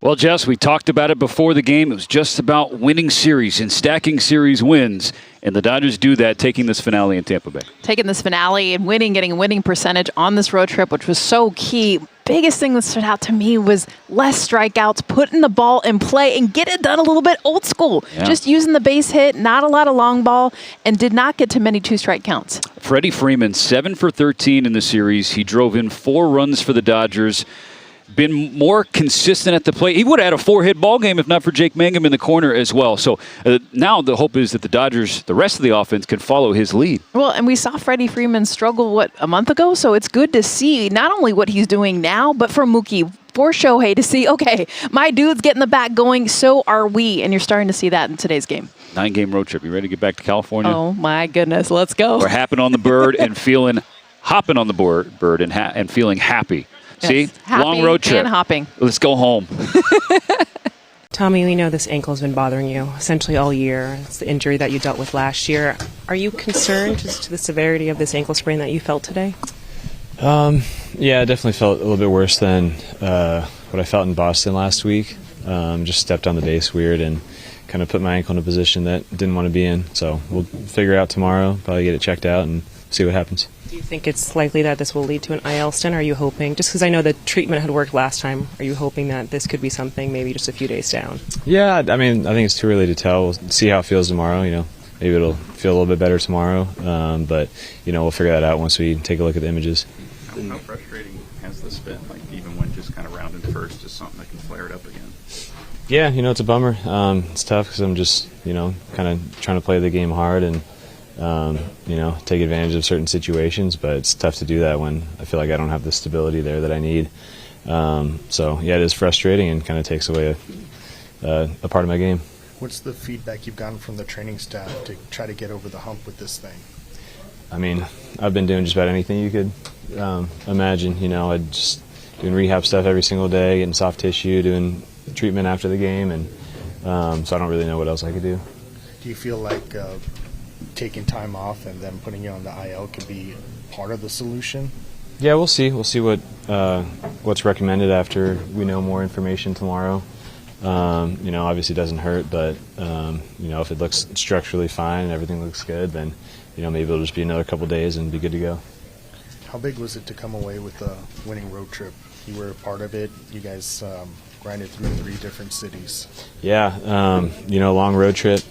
Well, Jess, we talked about it before the game. It was just about winning series and stacking series wins. And the Dodgers do that, taking this finale in Tampa Bay. Taking this finale and winning, getting a winning percentage on this road trip, which was so key. Biggest thing that stood out to me was less strikeouts, putting the ball in play and get it done a little bit old school. Yeah. Just using the base hit, not a lot of long ball, and did not get to many two-strike counts. Freddie Freeman, 7 for 13 in the series. He drove in 4 runs for the Dodgers. Been more consistent at the plate. He would have had a 4-hit ball game if not for Jake Mangum in the corner as well. So now the hope is that the Dodgers, the rest of the offense, can follow his lead. Well, and we saw Freddie Freeman struggle, a month ago? So it's good to see not only what he's doing now, but for Mookie, for Shohei to see, okay, my dude's getting the bat going, so are we. And you're starting to see that in today's game. 9-game road trip. You ready to get back to California? Oh, my goodness. Let's go. We're hopping on the bird and hopping on the bird and feeling happy. See? Yes, happy long road trip. And hopping. Let's go home. Tommy, we know this ankle has been bothering you essentially all year. It's the injury that you dealt with last year. Are you concerned as to the severity of this ankle sprain that you felt today? Yeah, I definitely felt a little bit worse than what I felt in Boston last week. Just stepped on the base weird and kind of put my ankle in a position that didn't want to be in. So we'll figure it out tomorrow, probably get it checked out and see what happens. Do you think it's likely that this will lead to an IL stint? Are you hoping, just because I know the treatment had worked last time, are you hoping that this could be something maybe just a few days down? Yeah, I mean, I think it's too early to tell. We'll see how it feels tomorrow. Maybe it'll feel a little bit better tomorrow. But, we'll figure that out once we take a look at the images. How frustrating has this been? Like, even when just kind of rounding first, just something that can flare it up again? Yeah, it's a bummer. It's tough because I'm just, kind of trying to play the game hard and, take advantage of certain situations, but it's tough to do that when I feel like I don't have the stability there that I need. So, yeah, it is frustrating and kind of takes away a part of my game. What's the feedback you've gotten from the training staff to try to get over the hump with this thing? I mean, I've been doing just about anything you could imagine. I'd just doing rehab stuff every single day, getting soft tissue, doing treatment after the game, and so I don't really know what else I could do. Do you feel like taking time off and then putting you on the IL could be part of the solution? Yeah, we'll see. We'll see what's recommended after we know more information tomorrow. Obviously it doesn't hurt, but if it looks structurally fine and everything looks good, then maybe it'll just be another couple days and be good to go. How big was it to come away with a winning road trip? You were a part of it. You guys grinded through 3 different cities. Yeah, long road trip.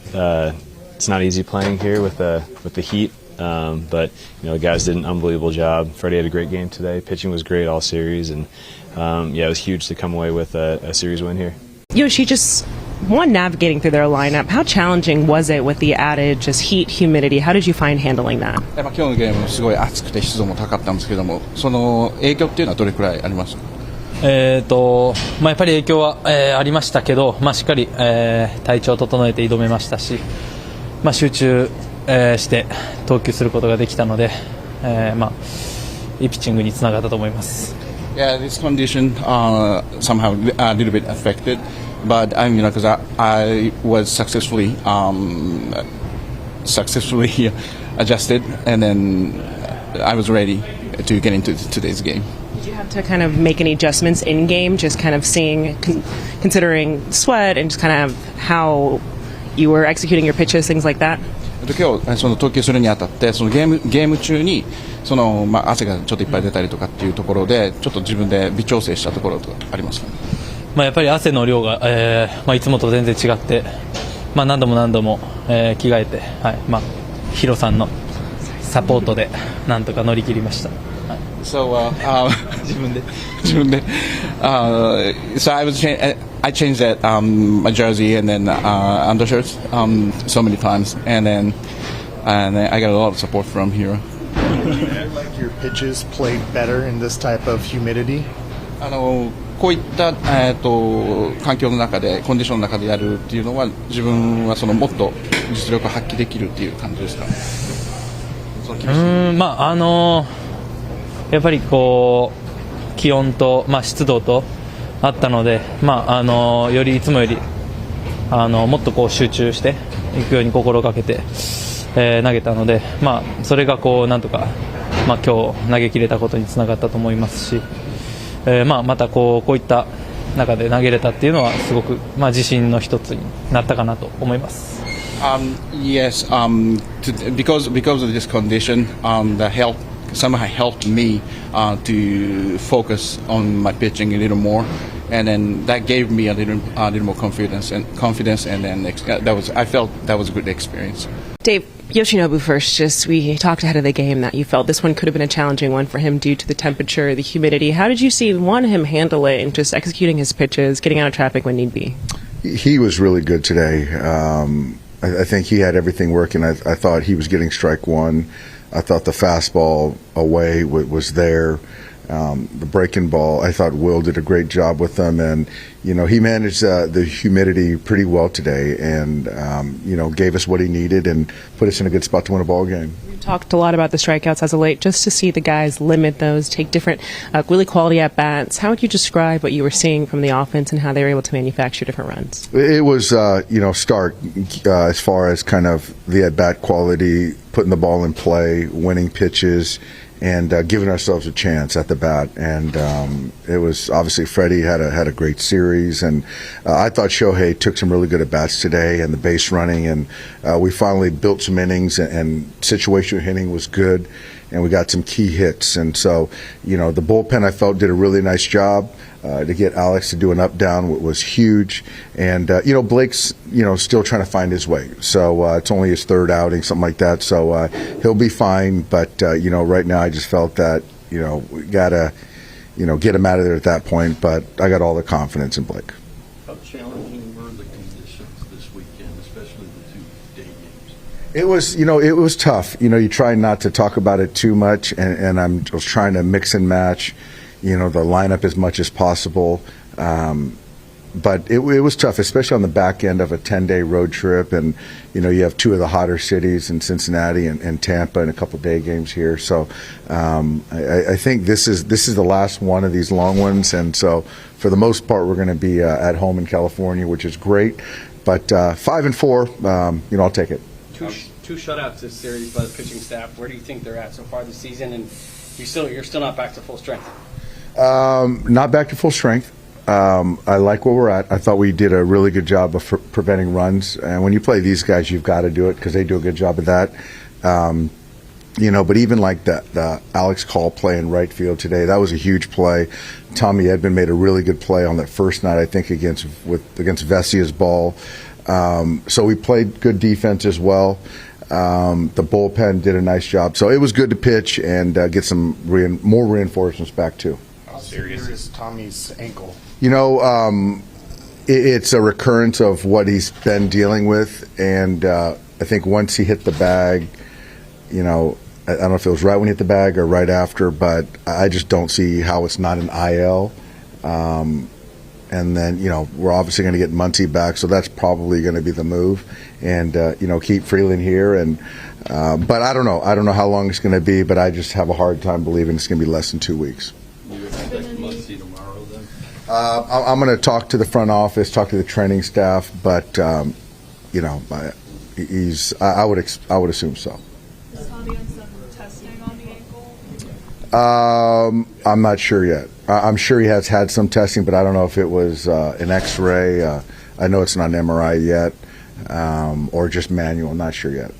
It's not easy playing here with the heat, but the guys did an unbelievable job. Freddie had a great game today. Pitching was great all series, and it was huge to come away with a series win here. Yoshi, just one navigating through their lineup. How challenging was it with the added just heat, humidity? How did you find handling that? 今日のゲームすごい暑くて湿度も高かったんですけども、その影響っていうのはどれくらいありましたか？やっぱり影響は、ありましたけど、しっかり、体調を整えて挑めましたし、集中、して投球することができたので、いいピッチングにつながったと思います。Yeah, this condition somehow a little bit affected, but because I was successfully adjusted, and then I was ready to get into today's game. Did you have to kind of make any adjustments in game, just kind of considering sweat and just kind of how you were executing your pitches, things like that? 今日その投球するにあたってそのゲーム中に汗がちょっといっぱい出たりとかっていうところでちょっと自分で微調整したところとかありますか？やっぱり汗の量が、いつもと全然違って、何度も、着替えて、ヒロさんのサポートでなんとか乗り切りました。So, 自分でso I changed that my jersey and then undershirts so many times and then I got a lot of support from Hiro. Do you feel like your pitches played better in this type of humidity? こういった環境の中でコンディションの中でやるっていうのは自分はもっと実力を発揮できるっていう感じですか？やっぱり気温と、湿度とあったので、よりいつもよりもっと集中していくように心がけて、投げたので、それがなんとか、今日投げ切れたことにつながったと思いますし、またこういった、中で投げれたっていうのはすごく、自信の一つになったかなと思います。Yes, because of this condition, that somehow helped me to focus on my pitching a little more, and then that gave me a little more confidence, and then I felt that was a good experience. Dave, Yoshinobu first, we talked ahead of the game that you felt this one could have been a challenging one for him due to the temperature, the humidity. How did you see him handle it and just executing his pitches, getting out of traffic when need be? He was really good today. I think he had everything working. I thought he was getting strike one. I thought the fastball away was there. The breaking ball, I thought Will did a great job with them, and he managed the humidity pretty well today, and gave us what he needed and put us in a good spot to win a ball game. We talked a lot about the strikeouts as of late, just to see the guys limit those, take different, really quality at bats. How would you describe what you were seeing from the offense and how they were able to manufacture different runs? It was stark as far as kind of the at bat quality, putting the ball in play, winning pitches, and giving ourselves a chance at the bat. And it was obviously Freddie had a great series, and I thought Shohei took some really good at bats today, and the base running, and we finally built some innings, and situational hitting was good, and we got some key hits. And so the bullpen I felt did a really nice job. To get Alex to do an up-down was huge, and Blake's still trying to find his way. So it's only his third outing, something like that. So he'll be fine. But right now I just felt that we gotta get him out of there at that point. But I got all the confidence in Blake. How challenging were the conditions this weekend, especially the 2 day games? It was tough. You try not to talk about it too much, and I'm just trying to mix and match the lineup as much as possible. But it was tough, especially on the back end of a 10-day road trip. And, you have 2 of the hotter cities in Cincinnati and Tampa and a couple day games here. So I think this is the last one of these long ones. And so for the most part, we're going to be at home in California, which is great. But 5-4, I'll take it. Two shutouts this series by the pitching staff. Where do you think they're at so far this season? And you're still not back to full strength? Not back to full strength. I like where we're at. I thought we did a really good job of preventing runs. And when you play these guys, you've got to do it because they do a good job of that. But even like the Alex Call play in right field today, that was a huge play. Tommy Edman made a really good play on that first night, I think, against Vesia's ball. So we played good defense as well. The bullpen did a nice job. So it was good to pitch and get some more reinforcements back, too. How serious is Tommy's ankle? It's a recurrence of what he's been dealing with. And I think once he hit the bag, I don't know if it was right when he hit the bag or right after, but I just don't see how it's not an IL. And then, we're obviously going to get Muncy back, so that's probably going to be the move. And, keep Freeland here. And but I don't know. I don't know how long it's going to be, but I just have a hard time believing it's going to be less than 2 weeks. You expect Muncy tomorrow, then? I'm going to talk to the front office, talk to the training staff, but, I would assume so. Is Tommy on some testing on the ankle? I'm not sure yet. I'm sure he has had some testing, but I don't know if it was an X-ray. I know it's not an MRI yet, or just manual. I'm not sure yet.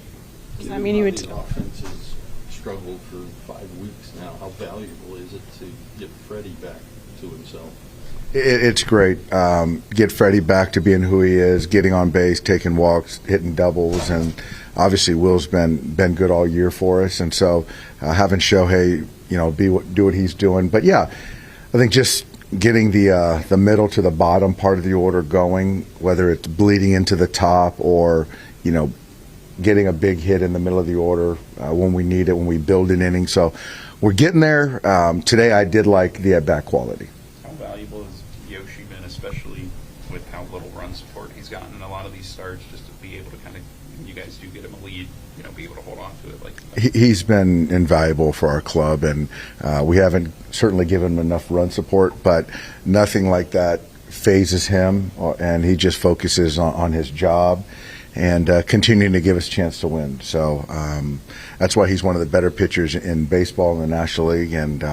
Does that mean you would? The offense has struggled for 5 weeks now. How valuable is it to get Freddie back to himself? It's great. Get Freddie back to being who he is, getting on base, taking walks, hitting doubles, and obviously Will's been good all year for us. And so having Shohei, do what he's doing. But yeah, I think just getting the middle to the bottom part of the order going, whether it's bleeding into the top or getting a big hit in the middle of the order when we need it, when we build an inning. So we're getting there. Today I did like the at-bat quality. How valuable is Yoshi been, especially with how little run support he's gotten in a lot of these starts, just to be able to kind of, when you guys do get him a lead, be able to hold on to it? He's been invaluable for our club, and we haven't certainly given him enough run support, but nothing like that phases him, and he just focuses on his job and continuing to give us a chance to win. So that's why he's one of the better pitchers in baseball in the National League, and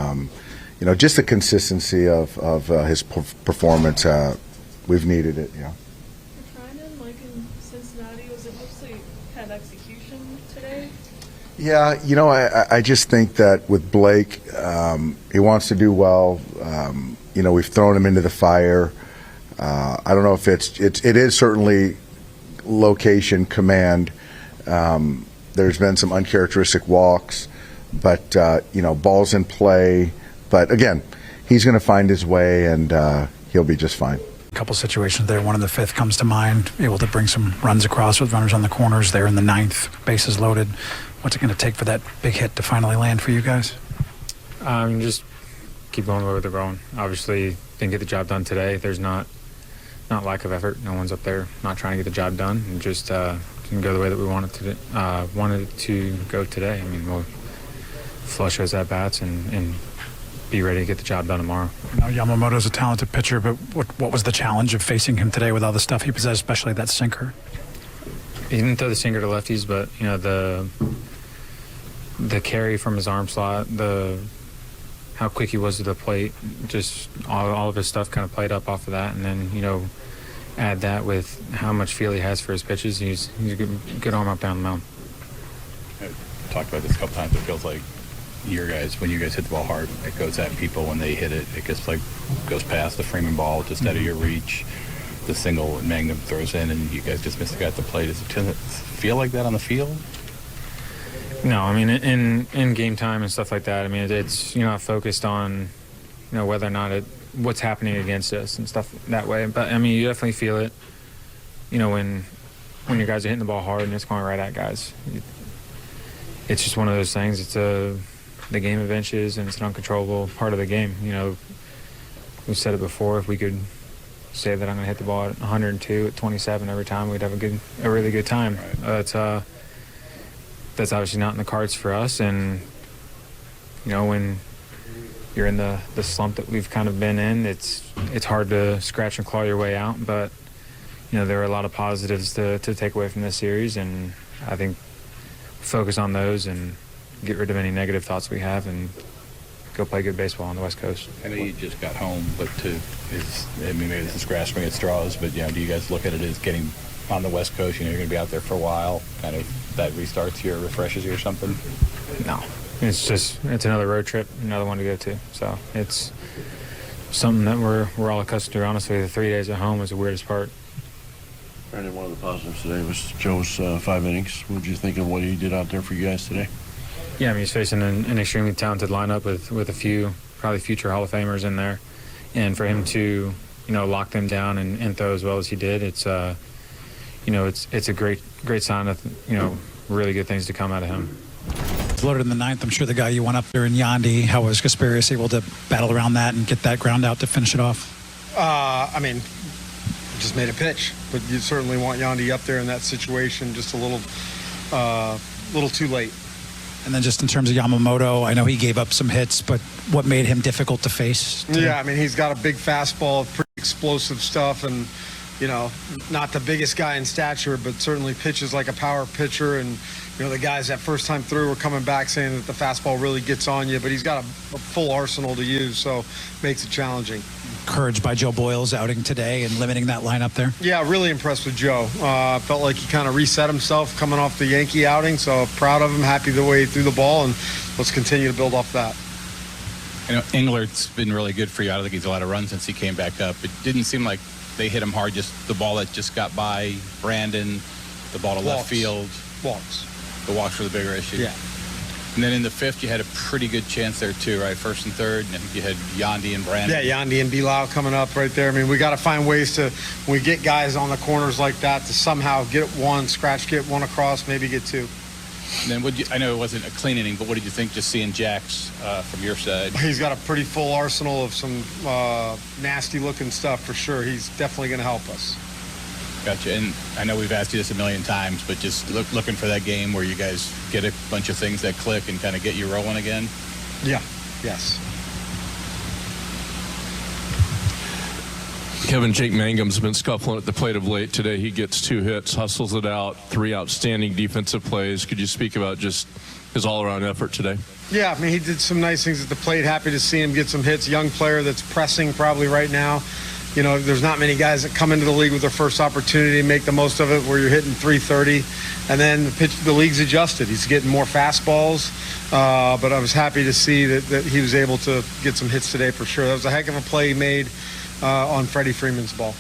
just the consistency of his performance. We've needed it. Yeah. For Trinan, like in Cincinnati, was it mostly kind of execution today? Yeah, I just think that with Blake, he wants to do well. We've thrown him into the fire. I don't know if it is certainly location command. There's been some uncharacteristic walks, but balls in play. But again, he's going to find his way, and he'll be just fine. A couple situations there. One in the fifth comes to mind, able to bring some runs across with runners on the corners there in the ninth, bases loaded. What's it going to take for that big hit to finally land for you guys? Just keep going the way they're going. Obviously, didn't get the job done today. There's not lack of effort. No one's up there not trying to get the job done. And just can go the way that we wanted it to go today. I mean, we'll flush those at bats and be ready to get the job done tomorrow. Yamamoto's a talented pitcher, but what was the challenge of facing him today with all the stuff he possessed, especially that sinker? He didn't throw the sinker to lefties, but the carry from his arm slot, how quick he was to the plate, just all of his stuff kind of played up off of that, and then add that with how much feel he has for his pitches. He's a good arm up down the mound. I've talked about this a couple times. It feels like when you guys hit the ball hard, it goes at people. When they hit it, it goes past the framing ball, just out of your reach. The single and Mangum throws in, and you guys just miss the guy at the plate. Does it feel like that on the field? No, I mean in game time and stuff like that. I mean it's focused on whether or not what's happening against us and stuff that way. But I mean you definitely feel it. When your guys are hitting the ball hard and it's going right at guys. It's just one of those things. It's the game of inches, and it's an uncontrollable part of the game. We've said it before. If we could say that I'm going to hit the ball at 102 at 27 every time, we'd have a really good time. Right. That's obviously not in the cards for us, and when you're in the slump that we've kind of been in, it's hard to scratch and claw your way out. But there are a lot of positives to take away from this series, and I think focus on those and get rid of any negative thoughts we have and go play good baseball on the West Coast. I know you just got home, but maybe this is grasping at straws, but do you guys look at it as getting on the West Coast? You're going to be out there for a while, kind of that restarts you or refreshes you or something? No, it's another road trip, another one to go to. So it's something that we're all accustomed to. Honestly, the 3 days at home was the weirdest part. Brandon, one of the positives today was Joe's 5 innings. What did you think of what he did out there for you guys today? Yeah, I mean, he's facing an extremely talented lineup with a few probably future Hall of Famers in there, and for him to lock them down and throw as well as he did, it's a great sign of really good things to come out of him. Loaded in the ninth. I'm sure the guy you went up there in Yandy, how was Kasperius able to battle around that and get that ground out to finish it off? I mean, just made a pitch, but you certainly want Yandy up there in that situation just a little too late. And then just in terms of Yamamoto, I know he gave up some hits, but what made him difficult to face today? Yeah, I mean, he's got a big fastball, pretty explosive stuff, and not the biggest guy in stature, but certainly pitches like a power pitcher. And the guys that first time through were coming back saying that the fastball really gets on you, but he's got a full arsenal to use, so makes it challenging. Encouraged by Joe Boyle's outing today and limiting that lineup there? Yeah, really impressed with Joe. Felt like he kind of reset himself coming off the Yankee outing, so proud of him, happy the way he threw the ball, and let's continue to build off that. Englert's been really good for you. I don't think he's a lot of runs since he came back up. It didn't seem like they hit him hard, just the ball that just got by Brandon, the ball to left field. Walks. The walks were the bigger issue. Yeah. And then in the fifth, you had a pretty good chance there too, right? First and third, and I think you had Yandy and Brandon. Yeah, Yandy and Bilal coming up right there. I mean, we got to find ways to, when we get guys on the corners like that, to somehow get one, get one across, maybe get two. And then I know it wasn't a clean inning, but what did you think just seeing Jax from your side? He's got a pretty full arsenal of some nasty-looking stuff for sure. He's definitely going to help us. Gotcha. And I know we've asked you this a million times, but just looking for that game where you guys get a bunch of things that click and kind of get you rolling again? Yeah. Yes. Kevin, Jake Mangum's been scuffling at the plate of late. Today he gets 2 hits, hustles it out, 3 outstanding defensive plays. Could you speak about just his all-around effort today? Yeah, I mean, he did some nice things at the plate. Happy to see him get some hits. Young player that's pressing probably right now. You know, there's not many guys that come into the league with their first opportunity and make the most of it, where you're hitting 330, and then the league's adjusted. He's getting more fastballs, but I was happy to see that he was able to get some hits today for sure. That was a heck of a play he made on Freddie Freeman's ball.